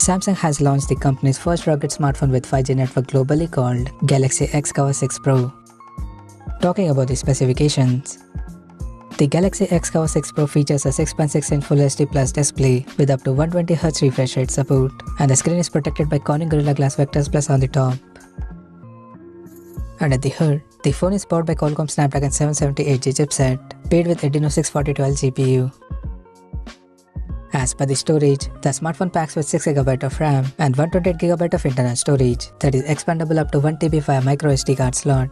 Samsung has launched the company's first rugged smartphone with 5G network globally called Galaxy XCover 6 Pro. Talking about the specifications, the Galaxy XCover 6 Pro features a 6.6-inch Full HD Plus display with up to 120Hz refresh rate support, and the screen is protected by Corning Gorilla Glass Vectors Plus on the top. And at the hood, the phone is powered by Qualcomm Snapdragon 778G chipset, paired with Adreno 64012 GPU. As per the storage, the smartphone packs with 6GB of RAM and 128GB of internal storage that is expandable up to 1TB via microSD card slot.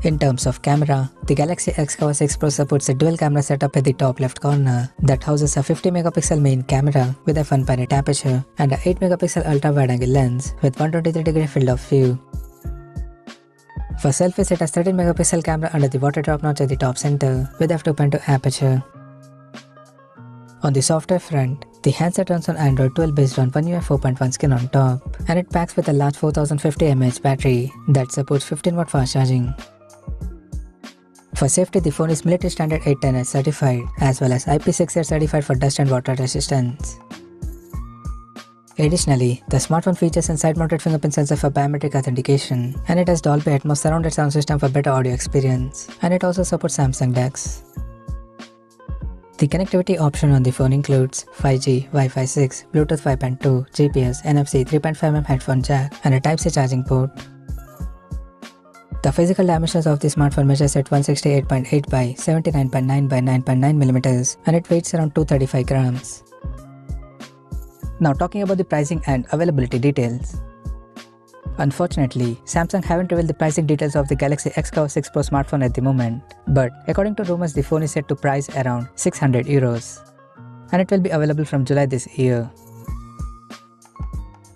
In terms of camera, the Galaxy XCover 6 Pro supports a dual camera setup at the top left corner that houses a 50MP main camera with a 1.8 aperture and a 8MP ultra wide-angle lens with 123° field of view. For selfies, it has 13MP camera under the water drop notch at the top center with f2.2 aperture. On the software front, the handset runs on Android 12 based on One UI 4.1 skin on top, and it packs with a large 4050 mAh battery that supports 15W fast charging. For safety, the phone is military standard 810S certified as well as IP68 certified for dust and water resistance. Additionally, the smartphone features a side-mounted fingerprint sensor for biometric authentication, and it has Dolby Atmos surrounded sound system for better audio experience, and it also supports Samsung DeX. The connectivity option on the phone includes 5G, Wi-Fi 6, Bluetooth 5.2, GPS, NFC, 3.5mm headphone jack, and a Type-C charging port. The physical dimensions of the smartphone measures at 168.8 by 79.9 by 9.9mm, and it weighs around 235 grams. Now talking about the pricing and availability details. Unfortunately, Samsung haven't revealed the pricing details of the Galaxy XCover 6 Pro smartphone at the moment, but according to rumors, the phone is set to price around €600, and it will be available from July this year.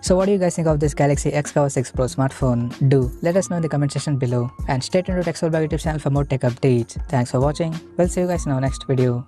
So what do you guys think of this Galaxy XCover 6 Pro smartphone? Do let us know in the comment section below, and stay tuned to techsole YouTube channel for more tech updates. Thanks for watching. We'll see you guys in our next video.